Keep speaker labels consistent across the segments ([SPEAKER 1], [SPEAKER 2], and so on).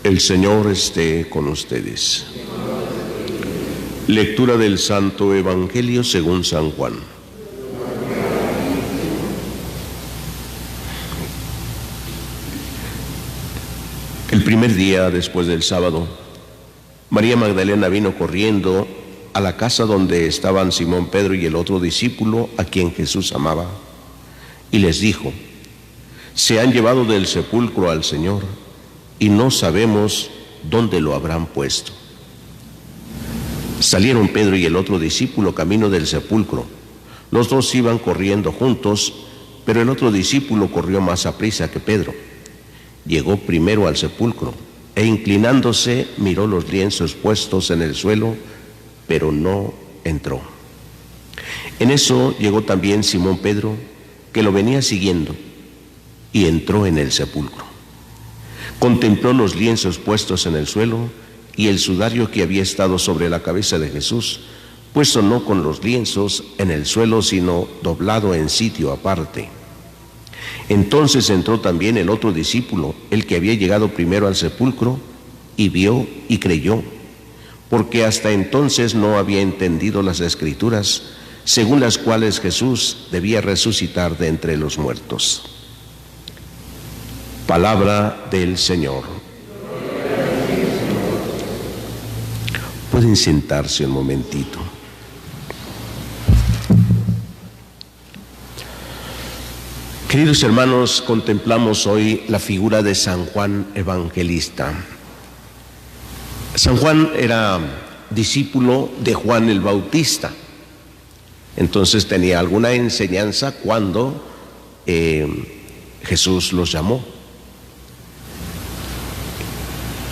[SPEAKER 1] El Señor esté con ustedes. Lectura del Santo Evangelio según San Juan. El primer día después del sábado, María Magdalena vino corriendo a la casa donde estaban Simón Pedro y el otro discípulo a quien Jesús amaba, y les dijo: se han llevado del sepulcro al Señor y no sabemos dónde lo habrán puesto. Salieron Pedro y el otro discípulo camino del sepulcro. Los dos iban corriendo juntos, pero el otro discípulo corrió más aprisa que Pedro. Llegó primero al sepulcro e inclinándose miró los lienzos puestos en el suelo, pero no entró. En eso llegó también Simón Pedro, que lo venía siguiendo, y entró en el sepulcro. Contempló los lienzos puestos en el suelo y el sudario que había estado sobre la cabeza de Jesús, puesto no con los lienzos en el suelo, sino doblado en sitio aparte. Entonces entró también el otro discípulo, el que había llegado primero al sepulcro, y vio y creyó, porque hasta entonces no había entendido las Escrituras, según las cuales Jesús debía resucitar de entre los muertos. Palabra del Señor. Pueden sentarse un momentito. Queridos hermanos, contemplamos hoy la figura de San Juan Evangelista. San Juan era discípulo de Juan el Bautista, entonces tenía alguna enseñanza cuando Jesús los llamó.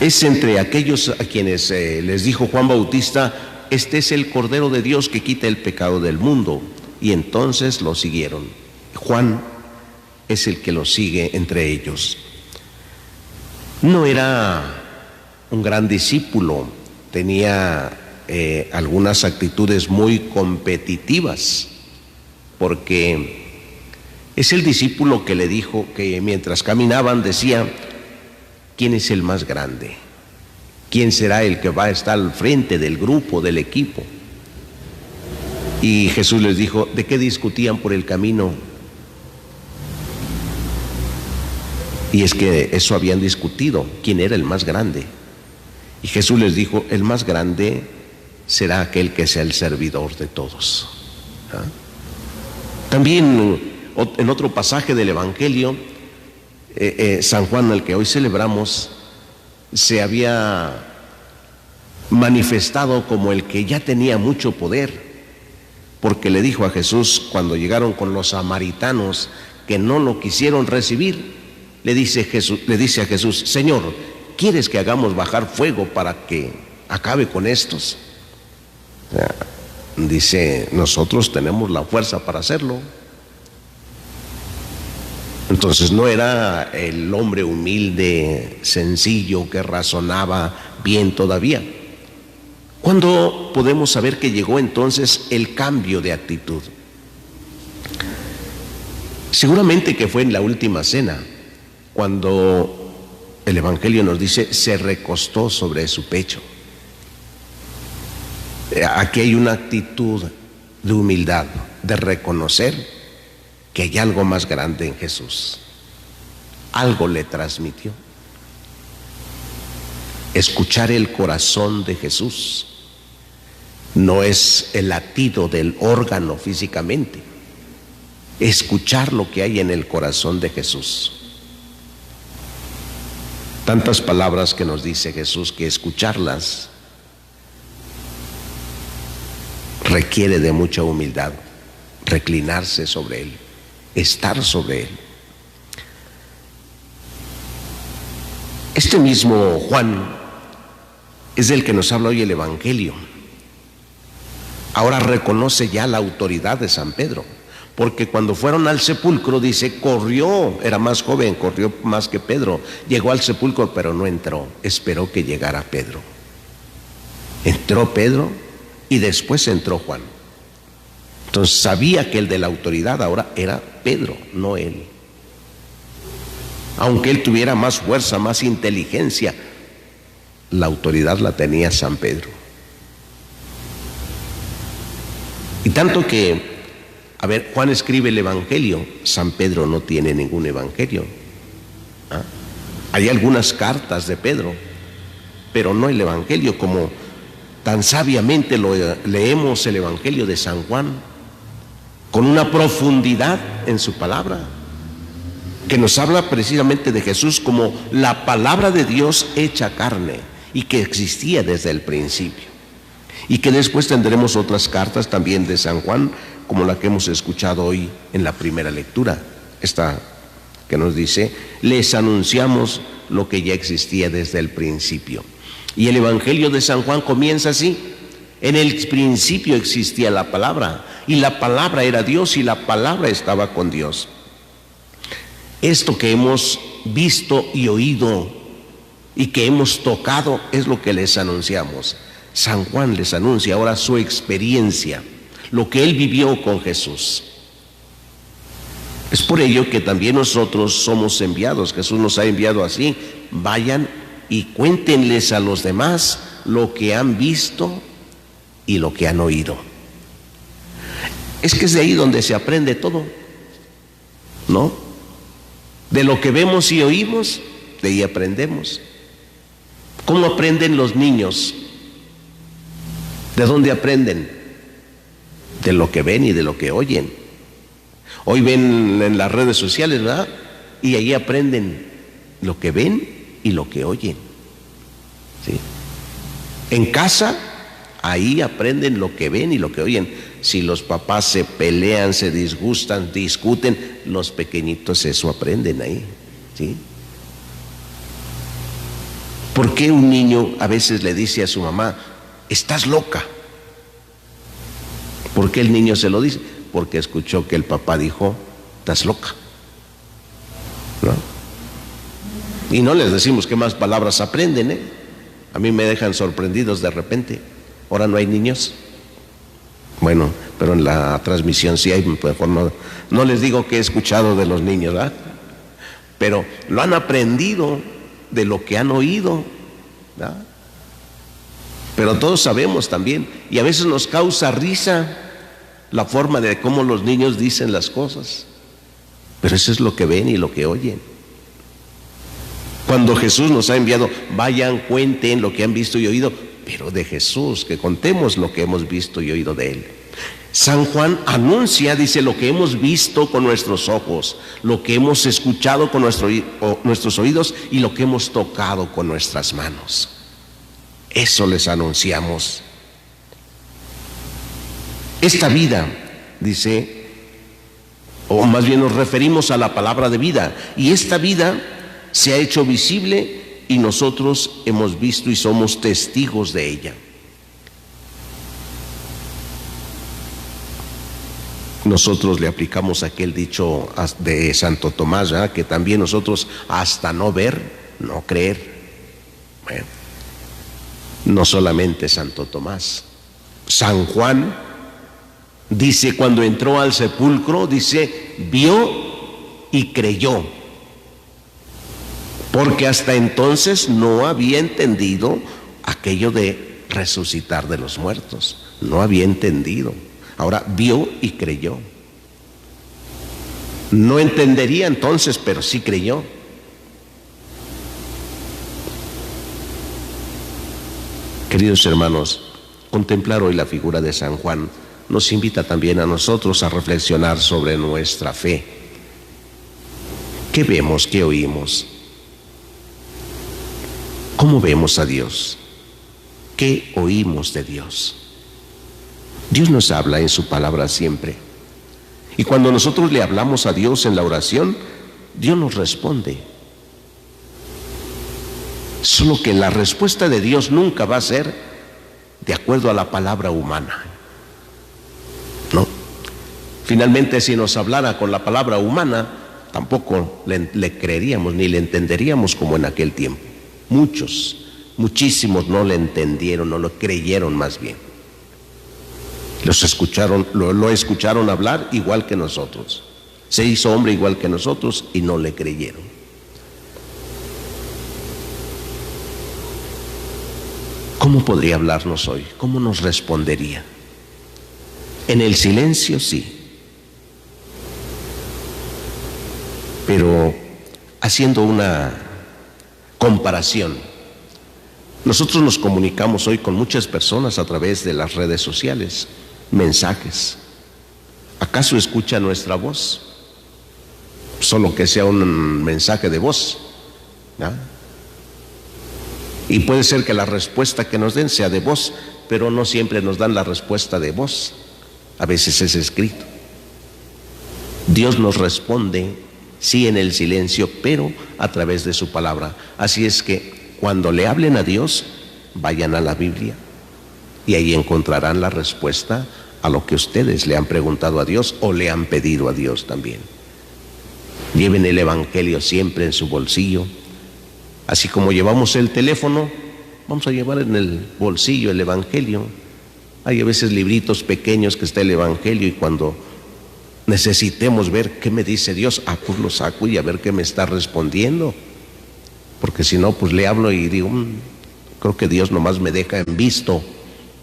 [SPEAKER 1] Es entre aquellos a quienes les dijo Juan Bautista: este es el Cordero de Dios que quita el pecado del mundo, y entonces lo siguieron. Juan es el que lo sigue entre ellos. No era un gran discípulo, tenía algunas actitudes muy competitivas, porque es el discípulo que le dijo que mientras caminaban decía: ¿quién es el más grande? ¿Quién será el que va a estar al frente del grupo, del equipo? Y Jesús les dijo: ¿de qué discutían por el camino? Y es que eso habían discutido, quién era el más grande. Y Jesús les dijo: el más grande será aquel que sea el servidor de todos. ¿Ah? También en otro pasaje del Evangelio, San Juan, al que hoy celebramos, se había manifestado como el que ya tenía mucho poder, porque le dijo a Jesús, cuando llegaron con los samaritanos que no lo quisieron recibir, le dice a Jesús: Señor, ¿quieres que hagamos bajar fuego para que acabe con estos? Dice: nosotros tenemos la fuerza para hacerlo. Entonces no era el hombre humilde, sencillo, que razonaba bien todavía. ¿Cuándo podemos saber que llegó entonces el cambio de actitud? Seguramente que fue en la última cena, cuando el Evangelio nos dice: se recostó sobre su pecho. Aquí hay una actitud de humildad, de reconocer que hay algo más grande en Jesús. Algo le transmitió. Escuchar el corazón de Jesús no es el latido del órgano físicamente. Escuchar lo que hay en el corazón de Jesús. Tantas palabras que nos dice Jesús, que escucharlas requiere de mucha humildad, reclinarse sobre Él, estar sobre Él. Este mismo Juan es del que nos habla hoy el Evangelio. Ahora reconoce ya la autoridad de San Pedro, porque cuando fueron al sepulcro, dice, corrió, era más joven, corrió más que Pedro, llegó al sepulcro pero no entró, esperó que llegara Pedro. Entró Pedro y después entró Juan. Entonces sabía que el de la autoridad ahora era Pedro, no él. Aunque él tuviera más fuerza, más inteligencia, La autoridad la tenía San Pedro. Y tanto que, Juan escribe el Evangelio, San Pedro no tiene ningún Evangelio. Hay algunas cartas de Pedro, pero no el Evangelio, como tan sabiamente lo leemos el Evangelio de San Juan, con una profundidad en su palabra, que nos habla precisamente de Jesús como la palabra de Dios hecha carne y que existía desde el principio. Y que después tendremos otras cartas también de San Juan, como la que hemos escuchado hoy en la primera lectura, esta que nos dice: les anunciamos lo que ya existía desde el principio. Y el Evangelio de San Juan comienza así: en el principio existía la palabra, y la palabra era Dios, y la palabra estaba con Dios. Esto que hemos visto y oído y que hemos tocado es lo que les anunciamos. San Juan les anuncia ahora su experiencia, lo que él vivió con Jesús. Es por ello que también nosotros somos enviados. Jesús nos ha enviado así: vayan y cuéntenles a los demás lo que han visto y lo que han oído. Es que es de ahí donde se aprende todo, ¿no? De lo que vemos y oímos, de ahí aprendemos. ¿Cómo aprenden los niños? ¿De dónde aprenden? De lo que ven y de lo que oyen. Hoy ven en las redes sociales, ¿verdad? Y ahí aprenden lo que ven y lo que oyen. ¿Sí? En casa, ahí aprenden lo que ven y lo que oyen. Si los papás se pelean, se disgustan, discuten, los pequeñitos eso aprenden ahí. ¿Sí? ¿Por qué un niño a veces le dice a su mamá: estás loca? ¿Por qué el niño se lo dice? Porque escuchó que el papá dijo: estás loca, ¿no? Y no les decimos qué más palabras aprenden, ¿eh? A mí me dejan sorprendidos de repente. Ahora no hay niños. Bueno, pero en la transmisión sí hay, pues no les digo que he escuchado de los niños, ¿verdad? Pero lo han aprendido de lo que han oído, ¿verdad? Pero todos sabemos también, y a veces nos causa risa la forma de cómo los niños dicen las cosas, pero eso es lo que ven y lo que oyen. Cuando Jesús nos ha enviado: vayan, cuenten lo que han visto y oído, pero de Jesús, que contemos lo que hemos visto y oído de Él. San Juan anuncia, dice, lo que hemos visto con nuestros ojos, lo que hemos escuchado con nuestros oídos y lo que hemos tocado con nuestras manos. Eso les anunciamos. Esta vida, dice, o más bien nos referimos a la palabra de vida, y esta vida se ha hecho visible y nosotros hemos visto y somos testigos de ella. Nosotros le aplicamos aquel dicho de Santo Tomás, ¿verdad? Que también nosotros, hasta no ver, no creer. Bueno, no solamente Santo Tomás. San Juan dice, cuando entró al sepulcro, dice, vio y creyó. Porque hasta entonces no había entendido aquello de resucitar de los muertos. No había entendido. Ahora vio y creyó. No entendería entonces, pero sí creyó. Queridos hermanos, contemplar hoy la figura de San Juan nos invita también a nosotros a reflexionar sobre nuestra fe. ¿Qué vemos? ¿Qué oímos? ¿Cómo vemos a Dios? ¿Qué oímos de Dios? Dios nos habla en su palabra siempre. Y cuando nosotros le hablamos a Dios en la oración, Dios nos responde. Solo que la respuesta de Dios nunca va a ser de acuerdo a la palabra humana. ¿No? Finalmente, si nos hablara con la palabra humana, tampoco le creeríamos ni le entenderíamos como en aquel tiempo. Muchísimos no le entendieron, no lo creyeron más bien. Lo escucharon hablar igual que nosotros. Se hizo hombre igual que nosotros y no le creyeron. ¿cómo podría hablarnos hoy? ¿Cómo nos respondería? En el silencio sí, pero haciendo una comparación, nosotros nos comunicamos hoy con muchas personas a través de las redes sociales, mensajes. ¿Acaso escucha nuestra voz? Solo que sea un mensaje de voz, ¿no? Y puede ser que la respuesta que nos den sea de voz, pero no siempre nos dan la respuesta de voz. A veces es escrito. Dios nos responde, sí, en el silencio, pero a través de su palabra. Así es que cuando le hablen a Dios, vayan a la Biblia y ahí encontrarán la respuesta a lo que ustedes le han preguntado a Dios o le han pedido a Dios también. Lleven el Evangelio siempre en su bolsillo. Así como llevamos el teléfono, vamos a llevar en el bolsillo el Evangelio. Hay a veces libritos pequeños que está el Evangelio y cuando necesitemos ver qué me dice Dios, pues lo saco y a ver qué me está respondiendo. Porque si no, pues le hablo y digo, creo que Dios nomás me deja en visto.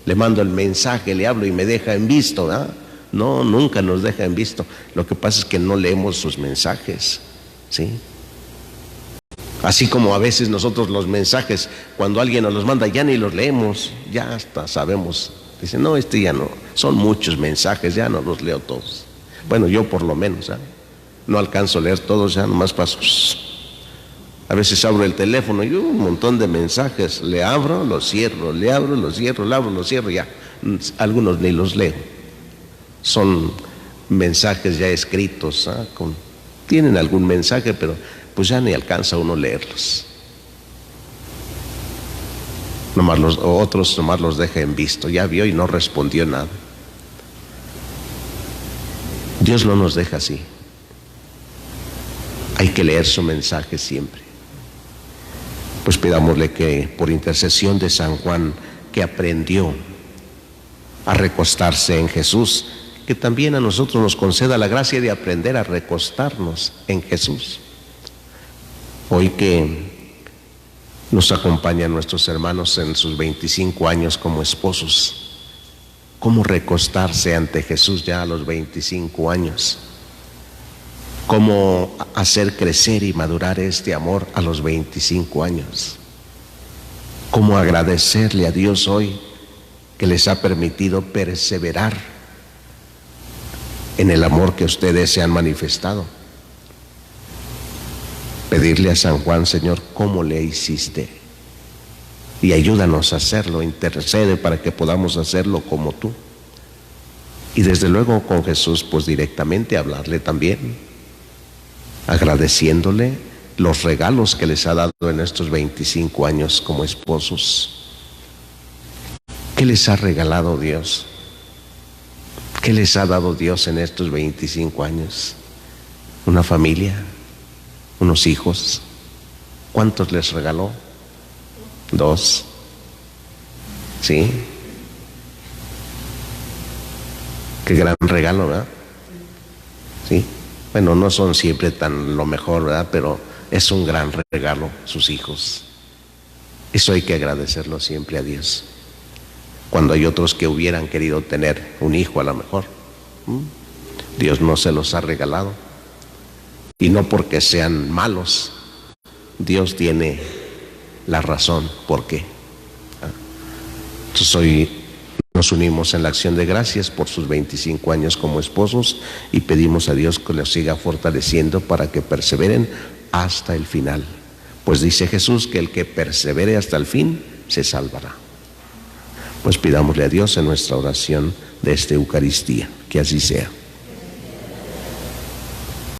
[SPEAKER 1] Le mando el mensaje, le hablo y me deja en visto, ¿verdad? No, nunca nos deja en visto. Lo que pasa es que no leemos sus mensajes, ¿sí? Así como a veces nosotros los mensajes, cuando alguien nos los manda, ya ni los leemos, ya hasta sabemos. Dicen, no, ya no, son muchos mensajes, ya no los leo todos. Bueno, yo por lo menos, ¿sabes? No alcanzo a leer todos, ya nomás paso. A veces abro el teléfono y un montón de mensajes, le abro, los cierro, le abro, los cierro, le abro, los cierro, ya. Algunos ni los leo. Son mensajes ya escritos, ¿ah? Tienen algún mensaje, pero pues ya ni alcanza uno a leerlos. Otros nomás los deja en visto, ya vio y no respondió nada. Dios no nos deja así. Hay que leer su mensaje siempre. Pues pidámosle que por intercesión de San Juan, que aprendió a recostarse en Jesús, que también a nosotros nos conceda la gracia de aprender a recostarnos en Jesús. Hoy que nos acompañan nuestros hermanos en sus 25 años como esposos, ¿cómo recostarse ante Jesús ya a los 25 años? ¿Cómo hacer crecer y madurar este amor a los 25 años? ¿Cómo agradecerle a Dios hoy que les ha permitido perseverar en el amor que ustedes se han manifestado? Pedirle a San Juan, Señor, ¿cómo le hiciste? Y ayúdanos a hacerlo, intercede para que podamos hacerlo como tú. Y desde luego con Jesús, pues directamente hablarle también, agradeciéndole los regalos que les ha dado en estos 25 años como esposos. ¿Qué les ha regalado Dios? ¿Qué les ha dado Dios en estos 25 años? ¿Una familia? ¿Unos hijos? ¿Cuántos les regaló? 2. ¿Sí? Qué gran regalo, ¿verdad? ¿Sí? Bueno, no son siempre tan lo mejor, ¿verdad? Pero es un gran regalo, sus hijos. Eso hay que agradecerlo siempre a Dios. Cuando hay otros que hubieran querido tener un hijo a lo mejor, Dios no se los ha regalado. Y no porque sean malos, Dios tiene la razón por qué. Entonces hoy nos unimos en la acción de gracias por sus 25 años como esposos y pedimos a Dios que los siga fortaleciendo para que perseveren hasta el final. Pues dice Jesús que el que persevere hasta el fin se salvará. Pues pidámosle a Dios en nuestra oración de esta Eucaristía, que así sea.